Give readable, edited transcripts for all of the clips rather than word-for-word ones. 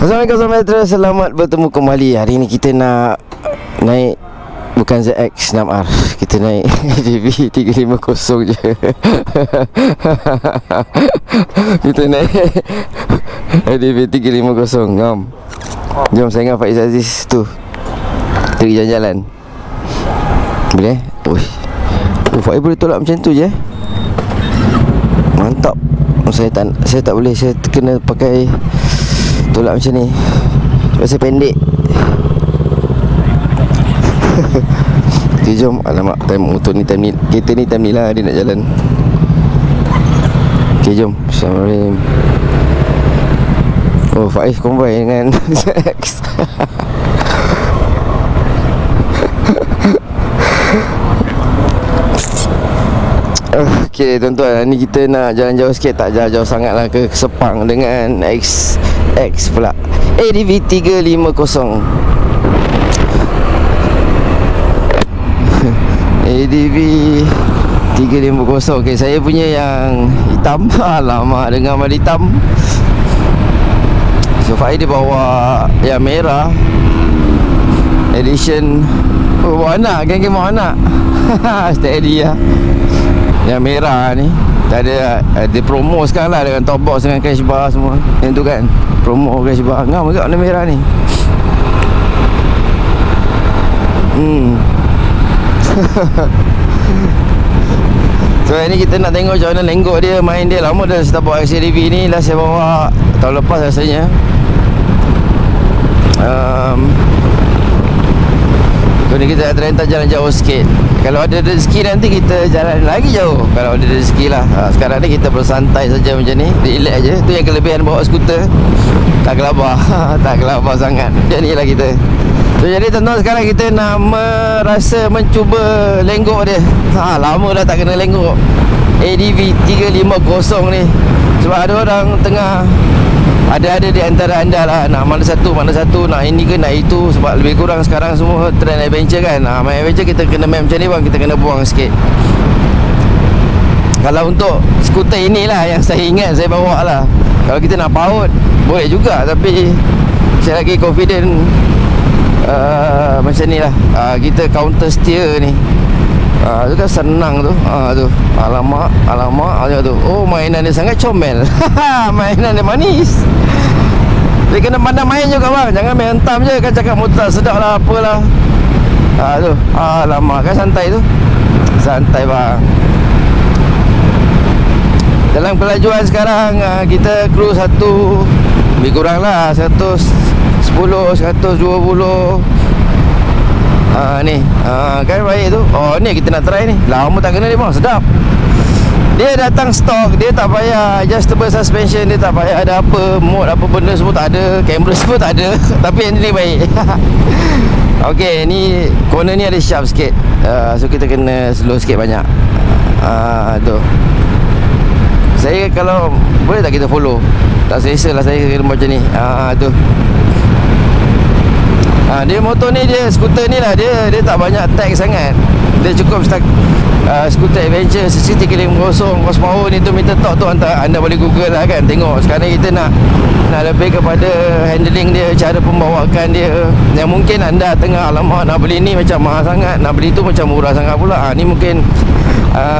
Assalamualaikum Metro, selamat bertemu kembali. Hari ni kita nak naik bukan ZX6R, kita naik ADV 350 je. Kita naik ADV 350. Jom saya dengan Faiz Aziz tu pergi jalan-jalan. Boleh? Faiz boleh tolak macam tu je. Mantap. Saya tak boleh, saya kena pakai tolak macam ni sebab saya pendek. Okay, jom. Alamak, time motor ni, time ni, kereta ni time ni lah dia nak jalan. Okay, jom. Assalamualaikum. Oh, Faiz convoy dengan ZX. Okay, tuan-tuan, ni kita nak jalan jauh sikit. Tak jauh-jauh sangat lah, ke Sepang dengan X pula, ADV 350. ADV 350. Okay, saya punya yang hitam. Alamak, dengan warna hitam. So Faiz dia bawa yang merah edition. Oh, bawa anak, geng-geng bawa anak. Steady lah. Yang merah ni ada promo sekarang lah, dengan top box, dengan cash bar semua. Yang tu kan, promo cash bar. Ngam juga warna merah ni. So ini kita nak tengok macam mana lenggok dia, main dia. Lama dah saya bawa XADV ni. Last saya bawa tahun lepas rasanya. So ni kita nak jalan jauh sikit. Kalau ada rezeki nanti kita jalan lagi jauh, kalau ada rezeki lah. Sekarang ni kita bersantai saja macam ni, relax je. Tu yang kelebihan bawa skuter. Tak gelabah. Tak gelabah sangat. Macam ni lah kita. So jadi tuan-tuan, sekarang kita nak mencuba lenggok dia. Lama dah tak kena lenggok ADV 350 ni. Sebab ada orang tengah ada di antara anda lah, nak mana satu, nak ini ke nak itu. Sebab lebih kurang sekarang semua trend adventure kan. Main adventure kita kena main macam ni bang, kita kena buang sikit. Kalau untuk skuter inilah yang saya ingat saya bawa lah. Kalau kita nak paut boleh juga, tapi saya lagi confident macam ni lah. Kita counter steer ni. Tu kan senang tu. Tu. Alamak tu. Oh, mainan dia sangat comel. Mainan dia manis. Dia kena pandang main juga bang. Jangan main hentam je kan, cakap motor tak sedap lah, apalah. Tu. Alamak, kan santai tu. Santai bang. Dalam kelajuan sekarang kita cruise lebih kurang lah 110, 120. Ni kan baik tu. Oh, ni kita nak try ni. Lama tak kena dia bang, sedap. Dia datang stok, dia tak payah adjustable suspension, dia tak payah ada apa, mode apa benda semua tak ada, kamera semua tak ada. Tapi yang ni baik. Okay, ni corner ni ada sharp sikit. So kita kena slow sikit banyak. Tu. Saya kalau boleh tak kita follow? Tak selesa lah saya kena macam ni. Tu. Dia motor ni, dia skuter ni lah, dia tak banyak tag sangat. Dia cukup skuter adventure CC 350 horsepower ni tu, meter torque tu anda boleh google lah kan, tengok. Sekarang kita nak lebih kepada handling dia, cara pembawakan dia. Yang mungkin anda tengah, alamak nak beli ni macam mahal sangat, nak beli tu macam murah sangat pula. Ni mungkin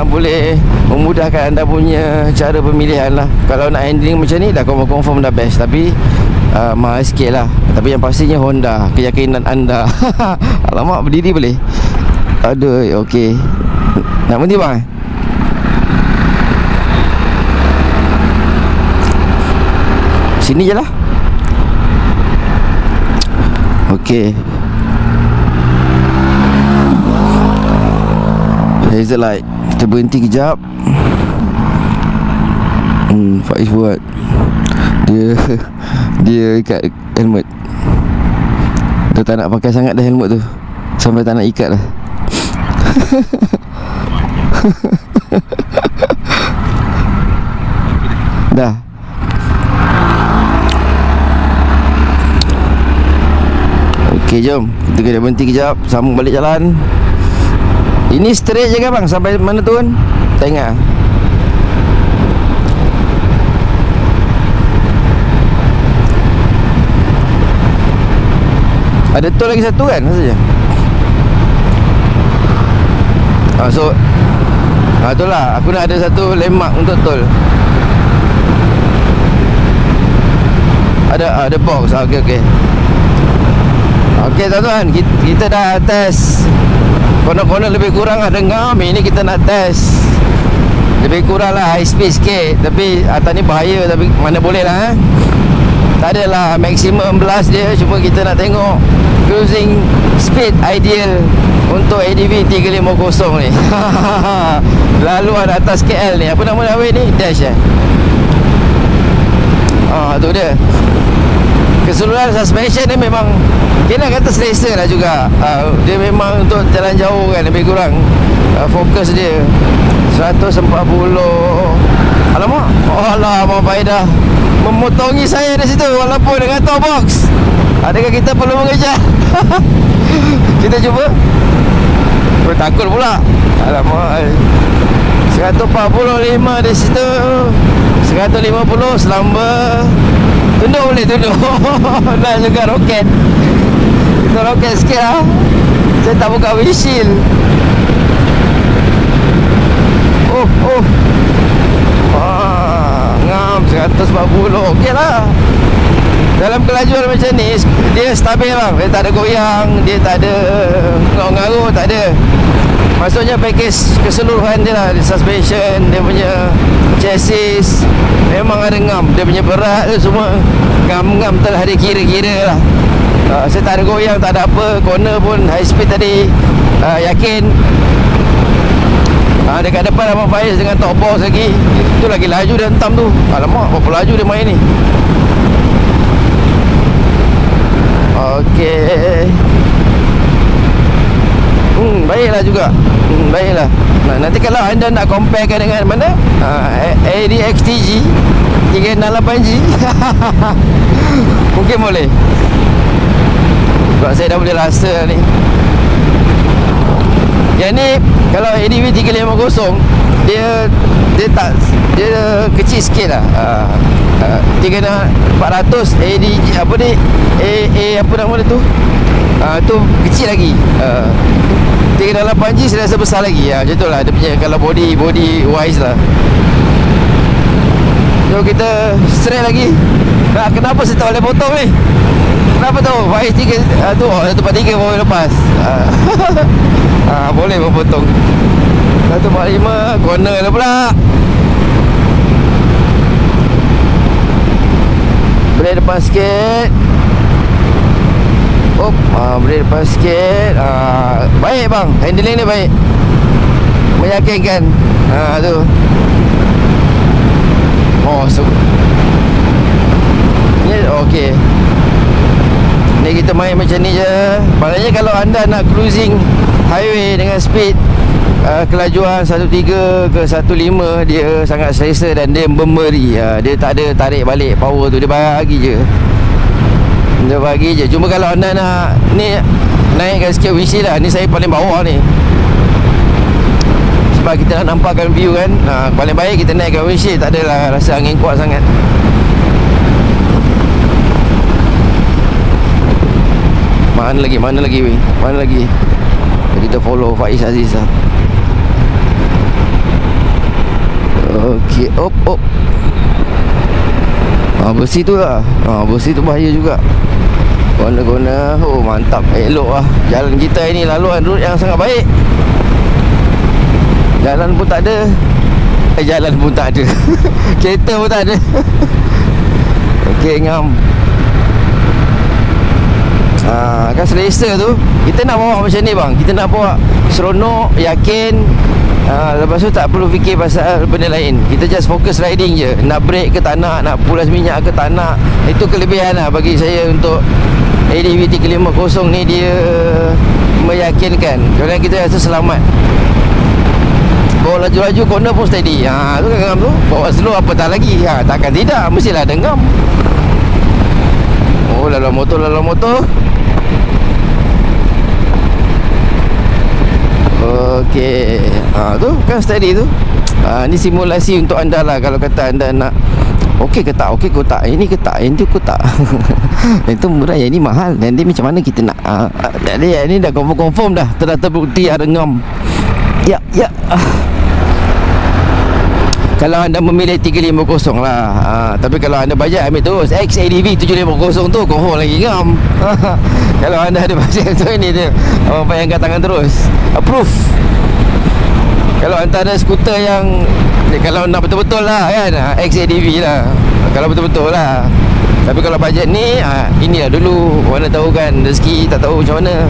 boleh memudahkan anda punya cara pemilihan lah. Kalau nak handling macam ni dah confirm dah best, tapi mahal sikit lah. Tapi yang pastinya Honda, keyakinan anda. Alamak, berdiri boleh. Aduh, okey. Nak berhenti bang? Sini je lah. Okey. Hazel light. Kita berhenti kejap. Faiz buat Dia ikat helmet. Dia tak nak pakai sangat dah helmet tu, sampai tak nak ikat dah. Dah. Okey, jom. Kita kena berhenti kejap, sambung balik jalan. Ini straight je kan bang, sampai mana turun? Tengah. Ada tol lagi satu kan rasanya. So itulah aku nak ada satu landmark untuk tol. Ada box. Okey. Okey tuan-tuan, kita dah test konon-konon lebih kurang ada ngam. Ini kita nak test lebih kurang lah high speed sikit. Tapi atas ni bahaya, tapi mana boleh lah tak adalah maksimum blast dia. Cuma kita nak tengok cruising speed ideal untuk ADV 350 ni. Laluan atas KL ni. Apa nama highway ni? Dash tu dia. Keseluruhan suspension ni memang kena kata selesa lah juga. Dia memang untuk jalan jauh kan, lebih kurang fokus dia 140. Alamak, alamak faedah memotongi saya di situ walaupun dengan top box. Adakah kita perlu mengejar? Kita cuba. Takut pula. Alamak, 145 di situ, 150 selamba. Tunduk boleh tunduk. Nak juga roket. Kita roket sikit lah. Saya tak buka windshield. Ngam 140. Okey lah. Dalam kelajuan macam ni dia stabil bang. Dia tak ada goyang, dia tak ada ngaruh, tak ada. Maksudnya package keseluruhan dia lah. Suspension, dia punya chassis memang ada ngam. Dia punya berat tu semua ngam-ngam telah dia kira-kira lah. Saya tak ada goyang, tak ada apa. Corner pun high speed tadi. Yakin. Dekat depan Abang Faiz dengan top box lagi. Itu lagi laju dia hentam tu. Alamak, berapa laju dia main ni. Okey. Baiklah juga. Baiklah. Nanti kalau anda nak comparekan dengan mana? ADXTG 368G. Mungkin boleh. Sebab saya dah boleh rasa ni. Yang ni kalau ADV 350 dia kecil sikit lah. 400 ADG apa ni, apa nama dia tu, tu kecil lagi. 368G saya rasa besar lagi. Macam tu lah dia punya kalau body wise lah. So kita straight lagi. Kenapa saya tak boleh potong ni? Kenapa tu? Faiz 3 tu 143 baru lepas. Boleh potong 145 corner lah pula. Boleh depan sikit. Boleh depan sikit. Baik bang, handling ni baik, meyakinkan. Tu ni okey. Ni kita main macam ni je. Maknanya kalau anda nak cruising highway dengan speed kelajuan 13 ke 15, dia sangat selesa dan dia memberi. Dia tak ada tarik balik power tu, dia bagi je. Dia bagi je. Cuma kalau anda nak ni naikkan sikit windshield lah. Ni saya paling bawah ni, sebab kita nak nampakkan view kan. Paling baik kita naikkan windshield. Tak adalah rasa angin kuat sangat. Mana lagi kita follow Faiz Aziz lah. Okey, bersih tu lah. Bersih tu bahaya juga. Gona-gona. Mantap, elok lah. Jalan kita ini laluan route yang sangat baik. Jalan pun tak ada. Kereta pun tak ada. Okey, ngam. Kan selesa tu. Kita nak bawa macam ni bang. Kita nak bawa seronok, yakin. Lepas tu tak perlu fikir pasal benda lain. Kita just fokus riding je. Nak break ke tak nak pulas minyak ke tak nak. Itu kelebihan lah bagi saya untuk ADV 350 ni. Dia meyakinkan kerana kita rasa selamat. Bawa laju-laju, corner pun steady. Tu kan ngam tu. Bawa slow apatah lagi. Takkan tidak, mestilah ada ngam. Lalu motor. Okey. Tu kan steady tu. Ni simulasi untuk anda lah. Kalau kata anda nak Okey ke tak, okey ke tak, ini ke tak, yang tu ke tak. Yang tu murah, yang ni mahal. Dan dia macam mana kita nak jadi ni dah confirm dah, dah terbukti ada ngam. Ya. Kalau anda memilih 350 lah, tapi kalau anda bajet ambil terus XADV 750 tu confirm lagi ngam. Kalau anda ada bajet tu, ini dia bayangkan tangan terus approve. Kalau antara skuter yang kalau nak betul-betul lah kan, XADV lah kalau betul-betul lah. Tapi kalau bajet ni, inilah dulu, mana tahu kan rezeki, tak tahu macam mana.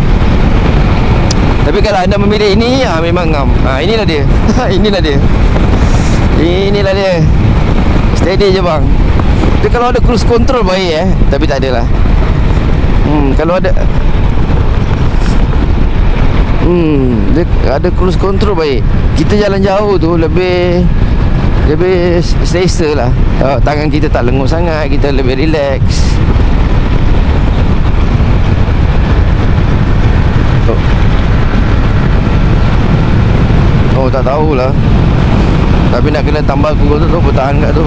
Tapi kalau anda memilih ini, memang ngam. Inilah dia. Inilah dia. Steady je bang. Dia kalau ada cruise control baik tapi tak adalah. Kalau ada dia ada cruise control baik, kita jalan jauh tu lebih selesa lah. Tangan kita tak lenguh sangat, kita lebih relax. Tak tahulah, tapi nak kena tambah kurus tu bertahan kat tu.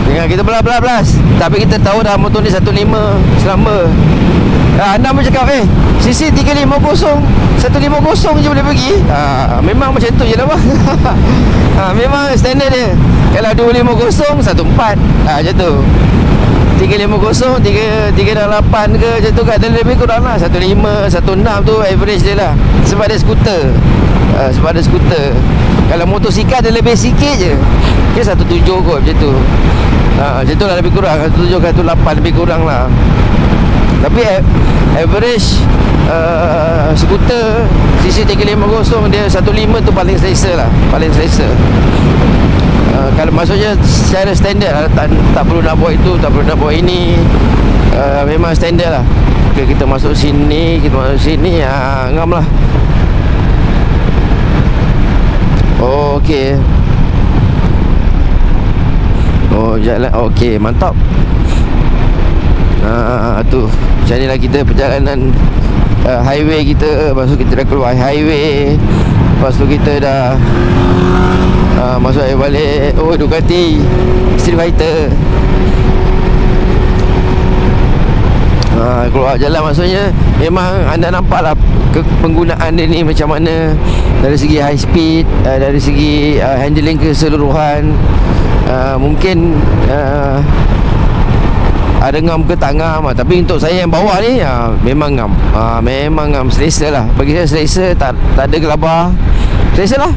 Dengan kita belas, tapi kita tahu dah motor ni 15 selamba. Anda pun cakap CC 350 150 je boleh pergi. Memang macam tu je lah bang. Memang standard dia. Kalau 250 14 macam tu. 350 368 ke macam tu kat dia lebih kurang lah. 15 16 tu average dia lah. Sebab dia skuter. Kalau motosikal dia lebih sikit je. Dia 17 kot macam tu. Macam tu lah lebih kurang. 17 ke 18 lebih kurang lah. Tapi average skuter CC 350 dia 15 tu paling selesa lah. Paling selesa. Kalau maksudnya secara standard lah, tak perlu nak buat itu, tak perlu nak buat ini. Memang standard lah. Kita masuk sini, ngam lah. Okey. Jalan. Okey, mantap. Tu macam ni lah kita perjalanan highway kita. Lepas tu kita dah keluar highway. Lepas tu kita dah masuk air balik. Ducati Street Fighter. Keluar jalan, maksudnya memang anda nampak lah penggunaan dia ni macam mana. Dari segi high speed, dari segi handling keseluruhan. Mungkin ada ngam ke tak ngam, tapi untuk saya yang bawah ni memang ngam. Memang ngam, selesa lah. Bagi saya selesa, tak ada gelabah. Selesa lah.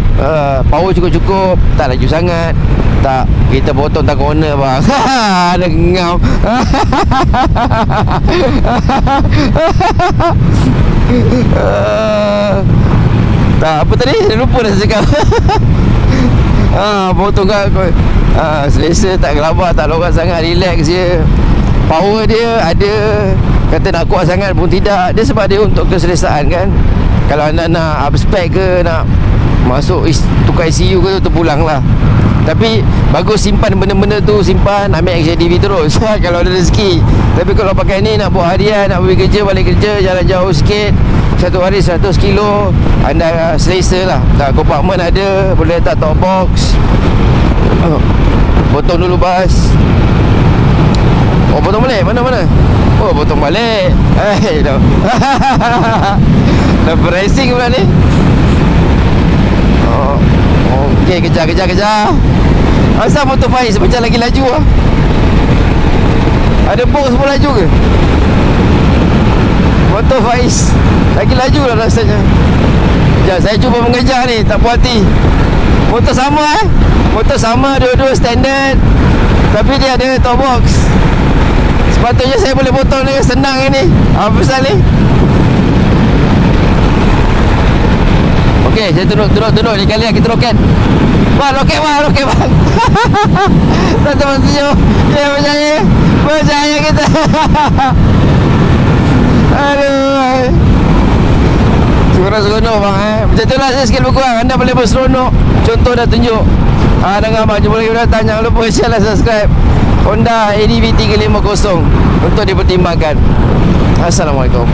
Power cukup-cukup, tak laju sangat. Tak, kita potong tak corner bang. Ada ngam. Tak, apa tadi? Lupa dah saya cakap. Potong kat selesa, tak gelabah, tak lorat sangat, relax je. Power dia ada. Kata nak kuat sangat pun tidak. Dia sebab dia untuk keselesaan kan. Kalau anda nak up spec ke, nak masuk tukar ICU ke, tu pulang lah. Tapi bagus simpan benda-benda tu, simpan, ambil XADV terus. Kalau ada rezeki. Tapi kalau pakai ni, nak buat harian, nak pergi kerja, balik kerja, jalan jauh sikit, satu hari 100 kilo, anda selesa lah. Compartment ada, boleh letak top box. Potong dulu bas. Potong balik? Mana? Potong balik. Dah dah pricing pula ni. Okey, kejar. Asal motor Faiz macam lagi laju lah. Ada box pun laju ke? Motor Faiz lagi laju lah rasanya. Sekejap, saya cuba mengejar ni, tak puas hati. Motor sama Motor sama, dua-dua standard, tapi dia ada top box. Sepatutnya saya boleh potong dengan senang ini. Apa pasal ni? Okey, saya turun ni kali kita roket. Bang, roket bang. Teman-teman setuju. Ya, percaya kita. Aduh. Seronok bang Macam tu lah saya sikit berkurang. Anda boleh berseronok. Contoh dah tunjuk. Dengan abang, jumpa lagi datang. Jangan lupa share dan subscribe Honda ADV 350 untuk dipertimbangkan. Assalamualaikum.